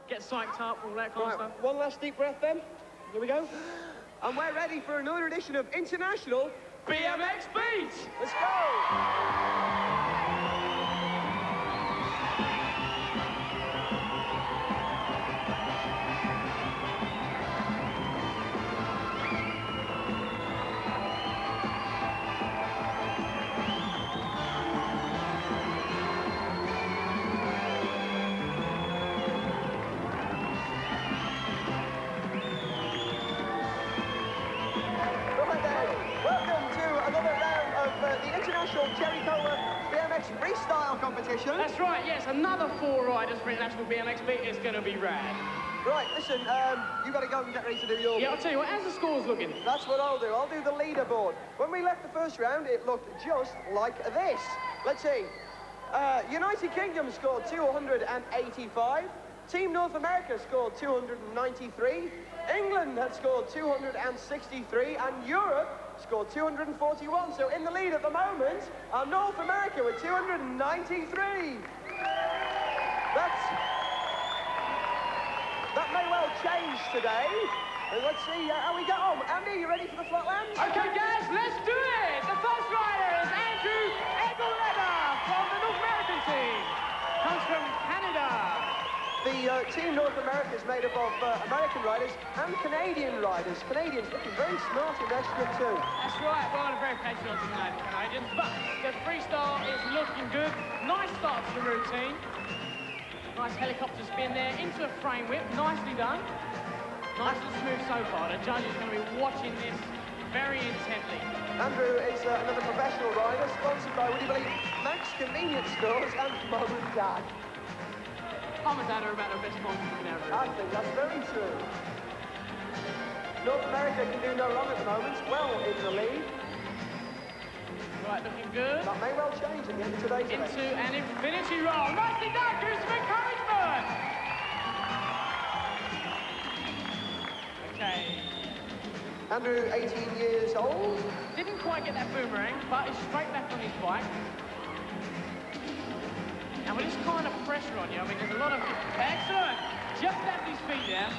get psyched up, all that kind of stuff. One last deep breath then. Here we go. And we're ready for another edition of International BMX Beat! Let's go! BMX Freestyle competition. That's right, yes, another 4 riders for International BMX Beat. It's going to be rad. Right, listen, you got to go and get ready to do your... Yeah, I'll tell you what, how's the scores looking? That's what I'll do. I'll do the leaderboard. When we left the first round, it looked just like this. Let's see. United Kingdom scored 285. Team North America scored 293. England had scored 263. And Europe scored 241. So in the lead at the moment are North America with 293. That may well change today. And let's see how we get on. Andy, you ready for the flatland? Okay, guys, let's do it. The first rider is Andrew from the North American team. Comes from Canada. The Team North America is made up of American riders and Canadian riders. Canadians looking very smart in their strip too. That's right, well, I'm very patient on the Canadians, but the freestyle is looking good. Nice start to the routine. Nice helicopter spin there into a frame whip, nicely done. Nice and smooth so far. The judge is going to be watching this very intently. Andrew is another professional rider, sponsored by, would you believe, Max Convenience Stores and Mum and Dad. Mum and Dad are about the best sponsors you can ever. I think that's very true. North America can do no wrong at the moment, well in the lead. Right, looking good. That may well change at the end of today's event. Into an infinity roll. Nicely done, give some encouragement. Okay. Andrew, 18 years old. Didn't quite get that boomerang, but he's straight back on his bike. And with this kind of pressure on you, I mean, there's a lot of... Excellent! Just left his feet there.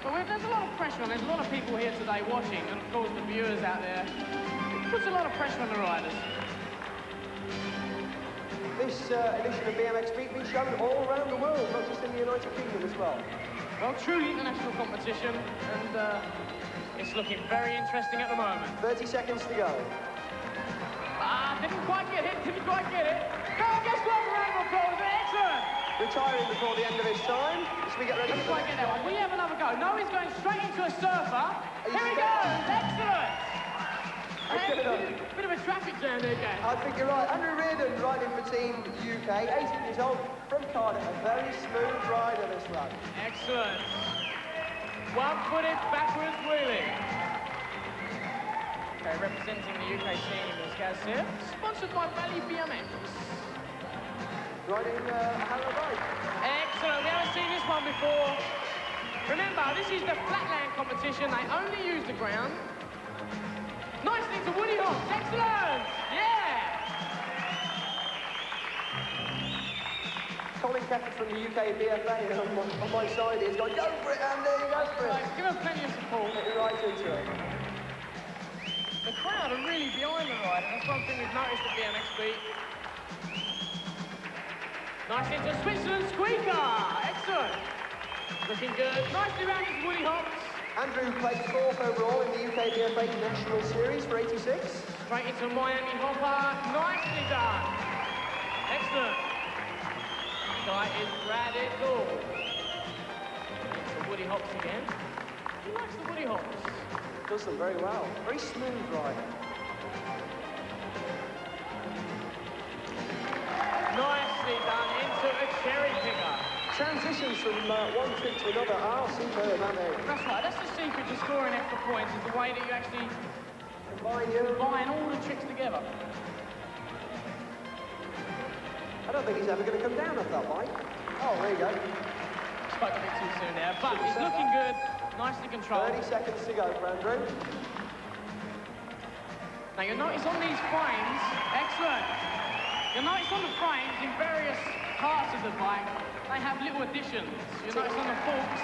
But there's a lot of pressure on. There's a lot of people here today watching, and of course the viewers out there. It puts a lot of pressure on the riders. This edition of BMX Beat being shown all around the world, not just in the United Kingdom as well. Well, truly international competition, and it's looking very interesting at the moment. 30 seconds to go. Didn't quite get it, didn't quite get it. Go, guess what? Round of applause, excellent! Retiring before the end of his time. As we get ready. Didn't quite get that one. We have another go. No, he's going straight into a surfer. Here he goes, excellent! Bit of a traffic jam there, guys. I think you're right. Andrew Reardon riding for Team UK, 18 years old, from Carlisle. A very smooth rider, this one. Excellent. One-footed backwards wheelie. Okay, representing the UK team is Gaz here, sponsored by Valley BMX. Riding a Harrow bike. Excellent, we haven't seen this one before. Remember, this is the flatland competition. They only use the ground. Nicely to Woody Hops, excellent! Yeah! Colin Kepper from the UK BFA on my side is going, go for it, Andy, go for it. Right, give him plenty of support. Get you right into it. The crowd are really behind the rider. That's one thing we've noticed at BMX Beat. Nice into Switzerland squeaker, excellent. Looking good, nicely rounded to Woody Hops. Andrew placed 4th overall in the UK BFA National Series for 86. Straight into Miami hopper, nicely done. Excellent. Guy is radical. Into Woody Hops again. He likes the Woody Hops. Does them very well. Very smooth rider. Nicely done into a cherry picker. Transitions from one trick to another are superb, aren't they? That's right, that's the secret to scoring extra points, is the way that you actually combine all the tricks together. I don't think he's ever going to come down off that bike. Oh, there you go. Spoke a bit too soon there, but he's looking good, nicely controlled. 30 seconds to go for Andrew. Now you'll notice on these frames, excellent. You'll notice on the frames in various parts of the bike, they have little additions. You notice on the forks.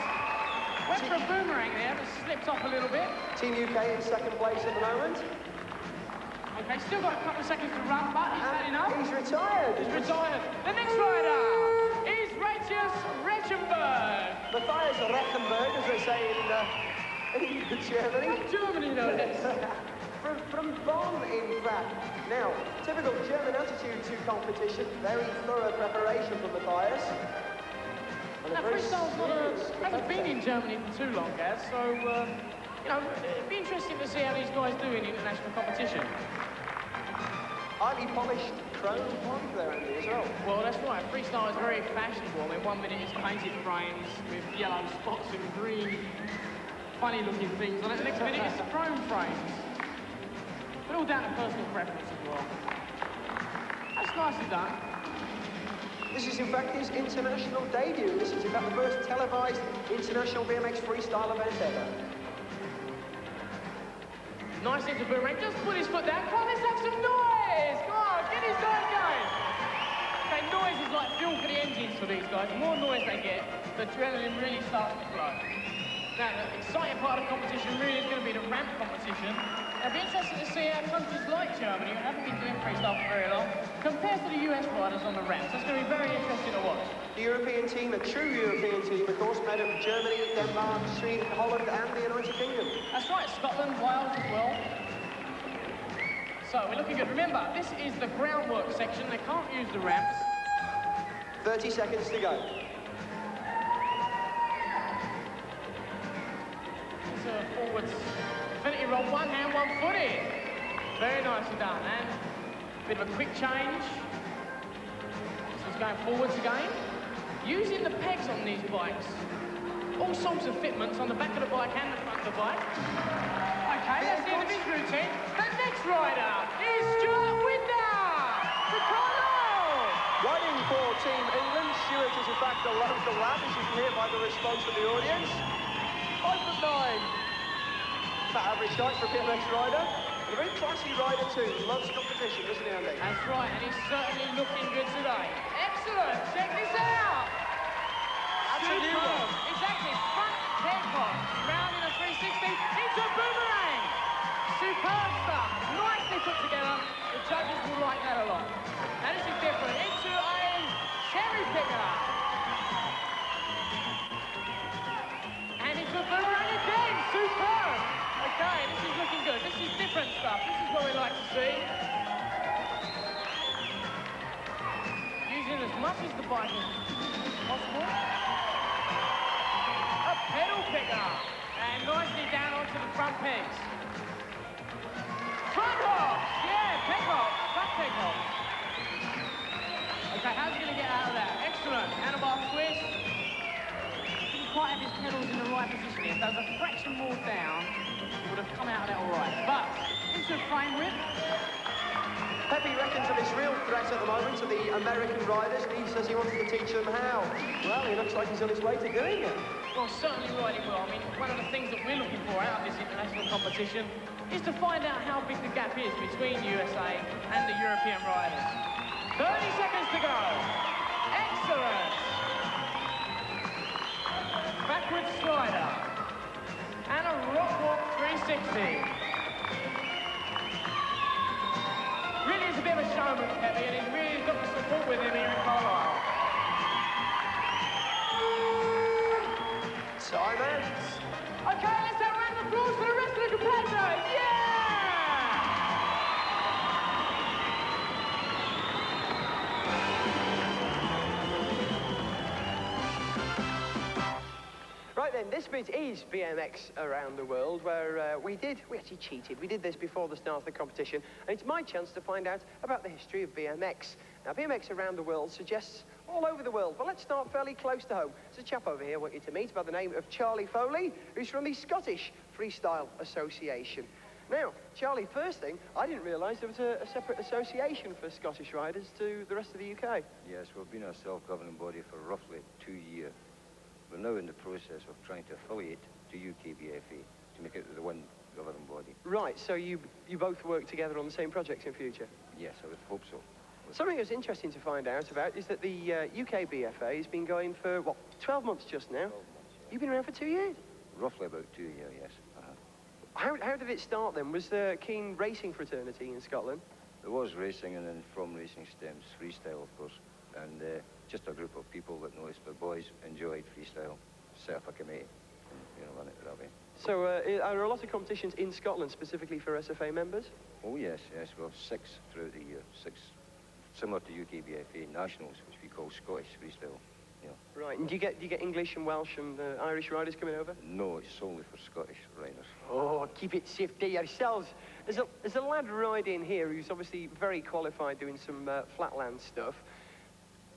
Went for a boomerang there, but slipped off a little bit. Team UK in second place at the moment. Okay, still got a couple of seconds to run, but he's had enough. He's retired. He's retired. The next rider is Matthias Rechenberg. Matthias Rechenberg, as they say in Germany. From Germany, no less. From Bonn, in fact. Now, typical German attitude to competition. Very thorough preparation from Matthias. Now, Freestyle's hasn't been in Germany for too long, Gaz, so, you know, it'd be interesting to see how these guys do in international competition. Highly polished chrome bike there, Andy, as well. Well, that's right. Freestyle is very fashionable. I mean, 1 minute it's painted frames with yellow spots and green, funny-looking things on it. The next minute it's chrome frames. But all down to personal preference as well. That's nicely done. This is, in fact, his international debut. This is, in fact, the first televised international BMX freestyle event ever. Nice into boomerang. Just put his foot down. Come on, let's have some noise. Come on, get his noise going. Okay, noise is like fuel for the engines for these guys. The more noise they get, the adrenaline really starts to flow. Now, the exciting part of the competition really is going to be the ramp competition. It'll be interesting to see how countries like Germany, who haven't been doing freestyle for very long, compare to the US riders on the ramps. That's going to be very interesting to watch. The European team, a true European team, of course, made up of Germany, Denmark, Sweden, Holland, and the United Kingdom. That's right, Scotland, Wales as well. So, we're looking good. Remember, this is the groundwork section. They can't use the ramps. 30 seconds to go. It's a forwards infinity roll, one hand, one foot in. Very nicely done. And a bit of a quick change. So he's going forwards again. Using the pegs on these bikes. All sorts of fitments on the back of the bike and the front of the bike. Okay, that's the end of his routine. The next rider is Stuart Winder for Carlisle. Riding for Team England, Stuart is in fact a local lad, as you can hear by the response from the audience. 5'9". Fat average height for a BMX rider. And a very classy rider too. Loves competition, doesn't he, Andy? That's right, and he's certainly looking good today. Excellent! Check this out! That's a new one. Exactly, front head pop, round in a 360 into a boomerang! Superb stuff, nicely put together. The judges will like that a lot. Now this is different, into a cherry picker. And into a boomerang again, superb! Okay, this is looking good. This is different stuff. This is what we like to see. Using as much as the bike as possible. A pedal picker. And nicely down onto the front pegs. Front hops! Yeah, peg hops. Front peg hops. Okay, how's he going to get out of that? Excellent. Handlebar twist. Didn't quite have his pedals in the right position here. If there was a fraction more down, would have come out of that all right. But into a frame whip. Pepe reckons that his real threat at the moment are the American riders, and he says he wants to teach them how. Well, he looks like he's on his way to doing it. Well, certainly riding well. I mean, one of the things that we're looking for out of this international competition is to find out how big the gap is between USA and the European riders. 30 seconds to go. Excellent. Backward slider. And a rock walk 360. Really is a bit of a showman, Pepe, and he's really got the support with him here in Carlisle. Time out. Okay, let's have a round of applause for the rest of the competitors. Yeah! Right then, this bit is BMX Around the World, where we actually cheated. We did this before the start of the competition, and it's my chance to find out about the history of BMX. Now, BMX Around the World suggests all over the world, but let's start fairly close to home. There's a chap over here I want you to meet by the name of Charlie Foley, who's from the Scottish Freestyle Association. Now, Charlie, first thing, I didn't realise there was a separate association for Scottish riders to the rest of the UK. Yes, we've been a self-governing body for roughly 2 years. We're now in the process of trying to affiliate to UKBFA to make it the one governing body. Right, so you both work together on the same projects in future? Yes, I would hope so. Something that's interesting to find out about is that the UK BFA has been going for, what, 12 months just now? 12 months, yeah. You've been around for 2 years? Roughly about 2 years, yes. How did it start then? Was there a keen racing fraternity in Scotland? There was racing, and then from racing stems freestyle, of course. And just a group of people that noticed their boys enjoyed freestyle, set up a committee, and, you know, run it that way. So are there a lot of competitions in Scotland specifically for SFA members? Oh, yes, yes. We have 6 throughout the year. 6, similar to UK BFA Nationals, which we call Scottish freestyle. You know. Right, and do you get English and Welsh and Irish riders coming over? No, it's solely for Scottish riders. Oh, keep it safe to yourselves. There's a lad riding here who's obviously very qualified doing some flatland stuff.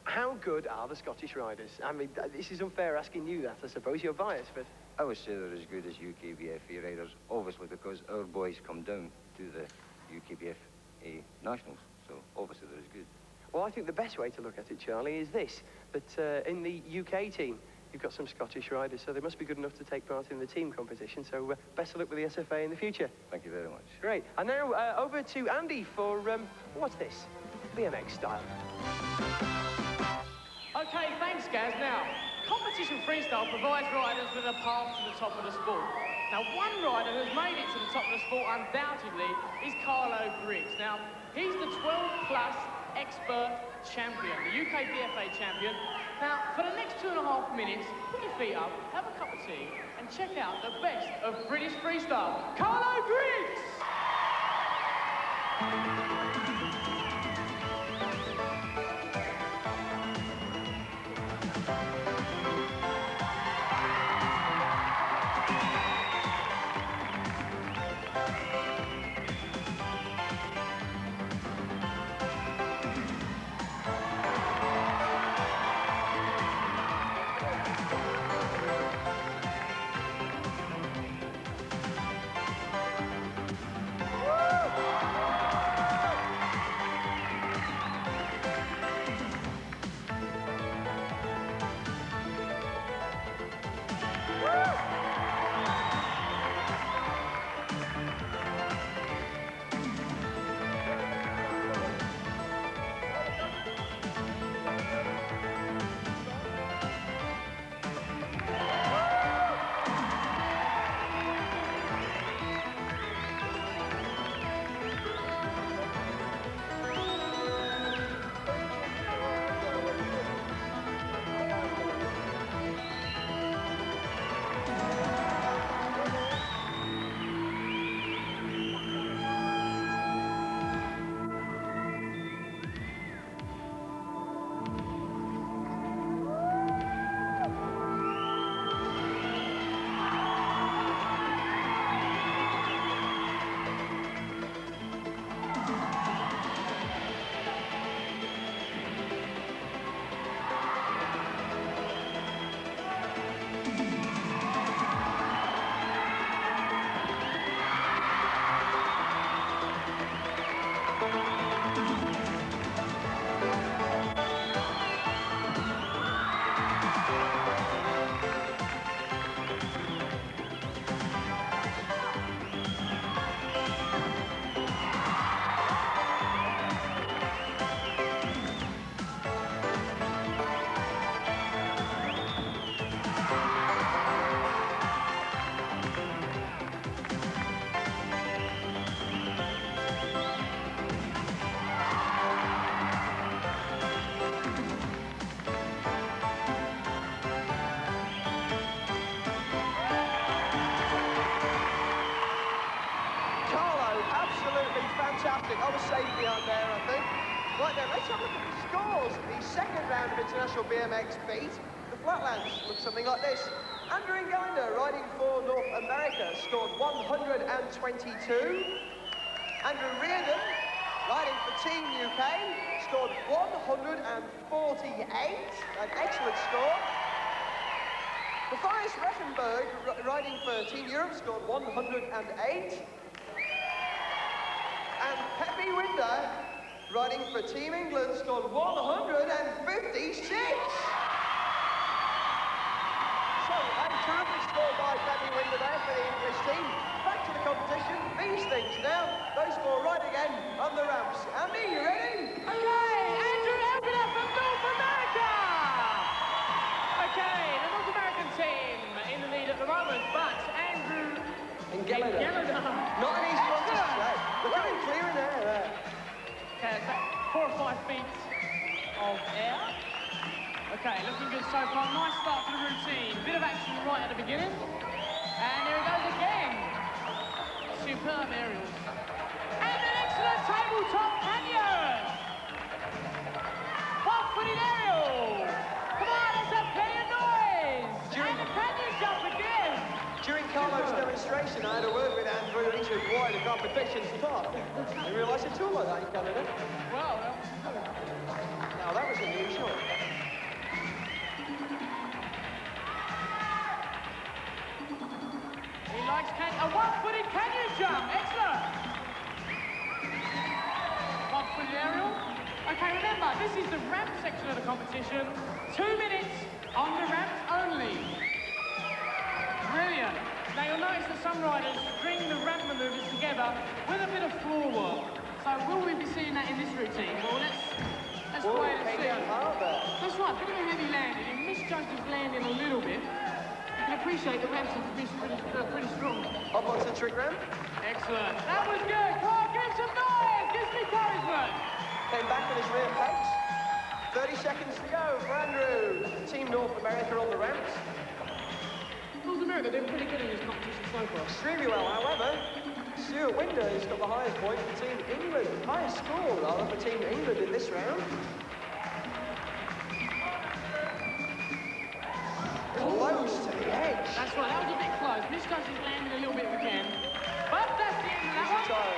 How good are the Scottish riders? I mean, this is unfair asking you that, I suppose. You're biased, but... I would say they're as good as UK BFA riders, obviously, because our boys come down to the UK BFA Nationals, so obviously they're as good. Well, I think the best way to look at it, Charlie, is this, that in the UK team, you've got some Scottish riders, so they must be good enough to take part in the team competition, so best of luck with the SFA in the future. Thank you very much. Great. And now over to Andy for, what's this? BMX style. Okay, thanks, Gaz. Now, competition freestyle provides riders with a path to the top of the sport. Now, one rider who's made it to the top of the sport, undoubtedly, is Carlo Griggs. Now, he's the 12-plus expert champion, the UK BFA champion. Now, for the next 2.5 minutes, put your feet up, have a cup of tea, and check out the best of British freestyle, Carlo Griggs! Fantastic. I was safe behind there, I think. Right then, let's have a look at the scores. The second round of International BMX Beat. The flatlands look something like this. Andrew Winder, riding for North America, scored 122. Andrew Reardon, riding for Team UK, scored 148. An excellent score. Matthias Rechenberg, riding for Team Europe, scored 108. And Pepe Winder, riding for Team England, scored 156. So, a terrific score by Pepe Pepe Winder there for the English team. Back to the competition. These things now. Those four right again on the ramps. Andy, you ready? Okay, Andrew Ruffell from North America. Okay, the North American team in the lead at the moment, but Andrew In Gallagher. Not an easy one to say. Look at him clearing there. Okay, it's about 4 or 5 feet of air. Okay, looking good so far. Nice start to the routine. Bit of action right at the beginning. And here it goes again. Superb aerials. And an excellent tabletop canyon. One-footed aerial. Come on, let's have plenty of noise. And a canyon jump again. During Carlo's demonstration, I had a word with Andrew. He said, why the competition's tough. I realised it's all like that in Canada. Well, that was good. Now, that was unusual. He likes a one-footed canyon jump. Excellent. One-footed aerial. Okay, remember, this is the ramp section of the competition. 2 minutes on the ramps only. Brilliant. Now you'll notice that some riders string the ramp manoeuvres together with a bit of floor work. So will we be seeing that in this routine? Well, let's wait and see. That's right, bit of a heavy landing. He misjudged his landing a little bit. You can appreciate the ramps are pretty strong. Up onto the trick ramp. Excellent. That was good. Come on, give some noise. Give some encouragement. Came back with his rear pegs. 30 seconds to go for Andrew. Team North America on the ramps. North America doing pretty good in this competition so far. Extremely well, however. Stuart Winder has got the highest point for Team England. Highest score, rather, for Team England in this round. Close to the edge. That's right, that was a bit close. Misjudged his landing a little bit again. But that's the end of that one.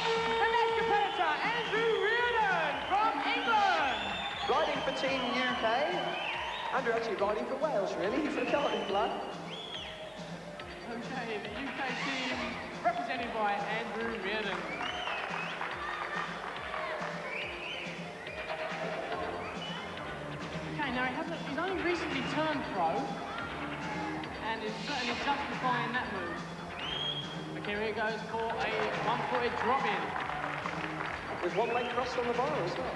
The next competitor, Andrew Reynolds from England. Riding for Team UK. Andrew actually riding for Wales, really, for the Carlisle lad. Okay, the UK team represented by Andrew Reynolds. Okay, now he's only recently turned pro and is certainly justifying that move. Okay, here he goes for a one-footed drop-in. With one leg crossed on the bar as well.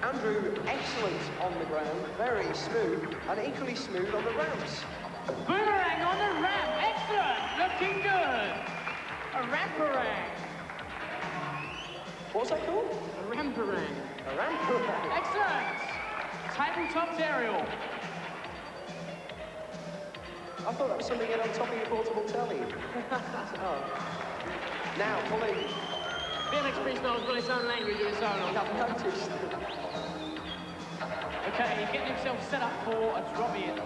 Andrew, excellent on the ground, very smooth, and equally smooth on the ramps. Boomerang on the ramp, excellent, looking good. A ramperang. What's that called? A ramperang. A ramperang. Excellent. Tabletop aerial. I thought that was something you had on top of your portable telly. Oh. Now, pulling. BMX Freestyle's got its own language of its own. I've noticed. Okay, he's getting himself set up for a drop-in.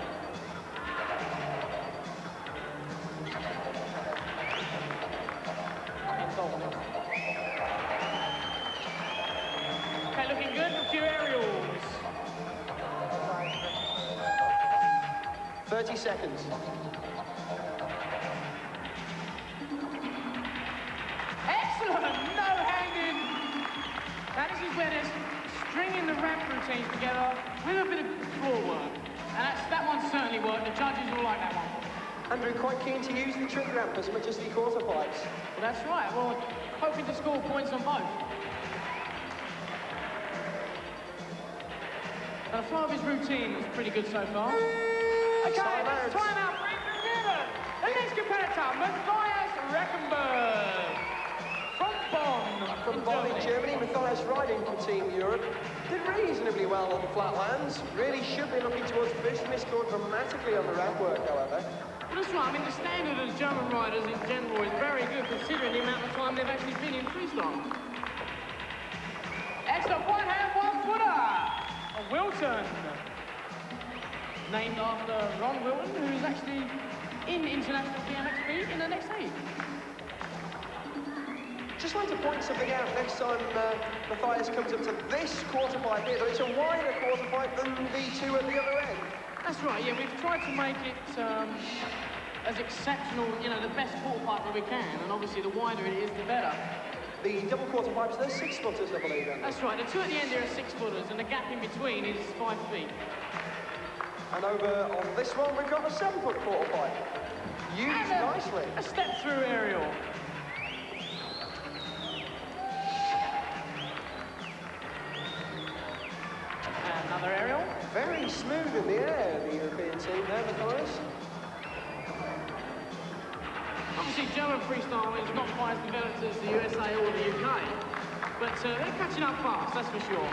Okay, looking good. A few aerials. 30 seconds. Excellent! No hanging. Now this is where they're stringing the ramp routines together with a bit of floor work. And that one certainly worked. The judges will like that one. Andrew quite keen to use the trick ramp as much as the quarter pipes. Well, that's right. Well, hoping to score points on both. Now, the flow of his routine was pretty good so far. Okay, that's time out for Andrew Reynolds. The next competitor, Matthias Reckenberg. From Bonn. From Bonn in Germany, Matthias riding for Team Europe. Did reasonably well on the flatlands. Really should be looking towards boosting his score dramatically on the ramp work, however. Well, that's right. I mean, the standard of German riders in general is very good considering the amount of time they've actually been in freestyle. Excellent one-hand one-footer. A Wilton. Named after Ron Wilton, who's actually in International BMX Beat in the next heat. Just like to point something out next time Matthias comes up to this quarter pipe here, though it's a wider quarter pipe than the two at the other end. That's right, yeah, we've tried to make it as exceptional, you know, the best quarter pipe that we can, and obviously the wider it is, the better. The double quarter pipes, they're 6 footers, I believe. That's right, the two at the end there are 6 footers, and the gap in between is 5 feet. And over on this one, we've got a 7 foot quarter pipe. Used nicely. A step through aerial. And another aerial. Very smooth in the air, the European team there, Matthias. Obviously, German freestyle is not quite as developed as the USA or the UK, but they're catching up fast, that's for sure.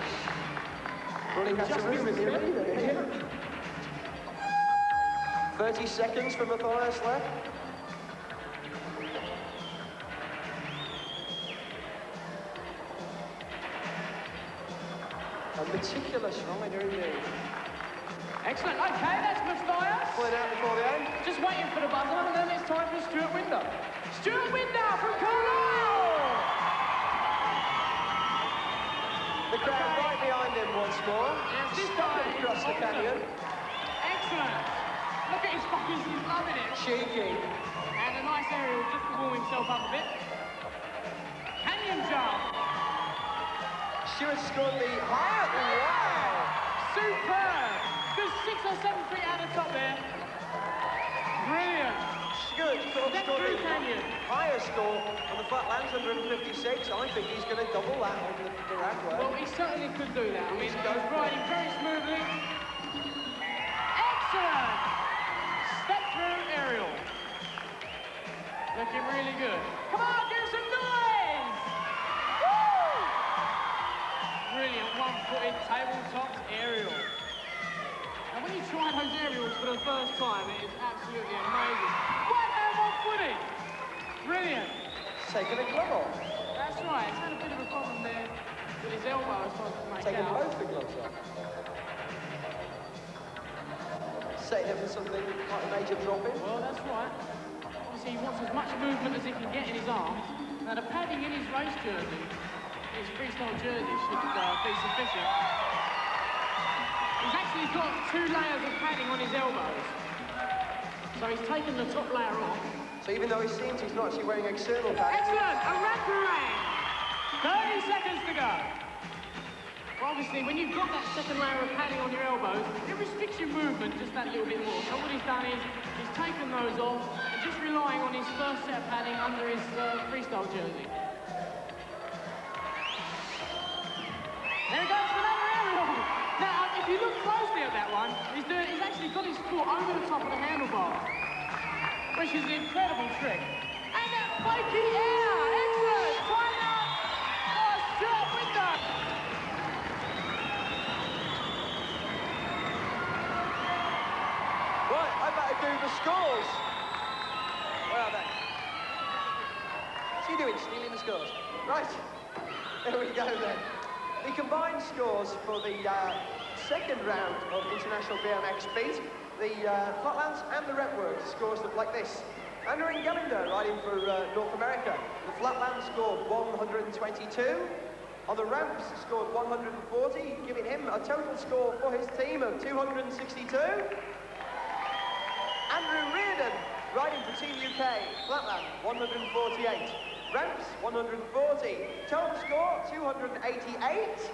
Running out of room in the arena here. 30 seconds for Matthias left. A meticulous rider indeed. Excellent. Okay, that's Matthias. Pulling out before the end. Just waiting for the buzzer, and then it's time for Stuart Winder. Stuart Winder from Carlisle! The crowd right behind him once more. Yes, this Stuck guy across the is canyon. Excellent. Look at his focus, he's loving it. Cheeky. And a nice aerial just to warm himself up a bit. Canyon jump. Stuart scored the higher. Wow! Superb. Good 6 or 7 feet out of top there. Brilliant. Stuart scored through the canyon. higher score on the flatlands, 156. I think he's going to double that on the ramp. Well, he certainly could do that. I mean, he's riding very smoothly. Excellent. Step through aerial. Looking really good. Come on, give some noise! Woo! Brilliant one-footed tabletop aerial. And when you try those aerials for the first time, it is absolutely amazing. One-hand one-footed. Brilliant. Taking a glove off. That's right. He's had a bit of a problem there with his elbow as far as I can make Taking out. both the gloves off. Setting him for something like a major drop-in. Well, that's right. Obviously, he wants as much movement as he can get in his arms. Now, the padding in his race jersey, his freestyle jersey, should be sufficient. He's actually got 2 layers of padding on his elbows. So he's taken the top layer off. So even though he seems he's not actually wearing external padding. Excellent! A wraparound! 30 seconds to go. Well, obviously, when you've got that second layer of padding on your elbows, it restricts your movement just that little bit more. So what he's done is, he's taken those off and just relying on his first set of padding under his freestyle jersey. There he goes for another aerial. Now, if you look closely at that one, he's actually got his foot over the top of the handlebar, which is an incredible trick. And that flaky air! Excellent! Time out for Stuart Winder. Right, I better do the scores. Where are they? What's he doing, stealing the scores? Right, there we go then. The combined scores for the second round of International BMX Beat, the flatlands and the rep work scores look like this. Andrew Gallagher riding for North America. The flatlands scored 122. On the ramps scored 140, giving him a total score for his team of 262. Andrew Reardon, riding for Team UK, flatland, 148. Ramps, 140. Total score, 288.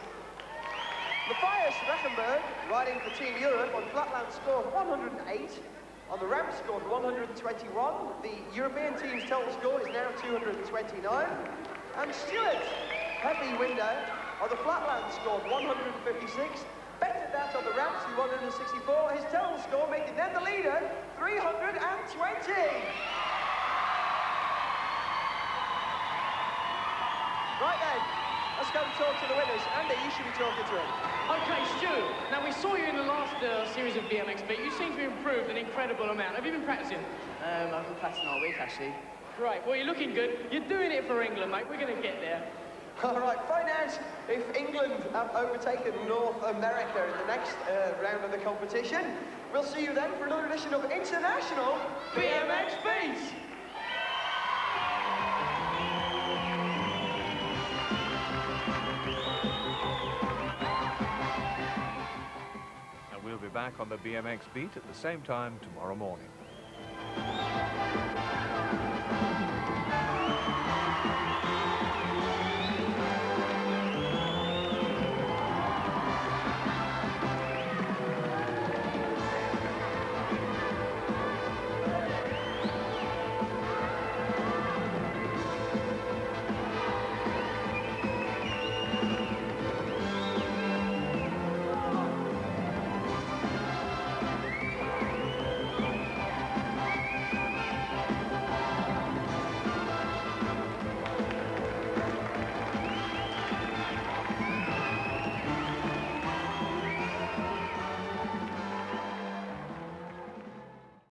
Matthias Rechenberg, riding for Team Europe, on flatland scored 108. On the ramp scored 121. The European team's total score is now 229. And Stuart Pepe Winder, on the flatland scored 156. Bettered that on the ramps with 164. His total score making them the leader, 320. Right then, let's go and talk to the winners. Andy, you should be talking to him. Okay, Stu, now we saw you in the last series of BMX Beat. You seem to have improved an incredible amount. Have you been practicing? I've been practicing all week, actually. Right, well, you're looking good. You're doing it for England, mate. We're going to get there. All right, find out if England have overtaken North America in the next round of the competition. We'll see you then for another edition of International BMX Beat! And we'll be back on the BMX Beat at the same time tomorrow morning.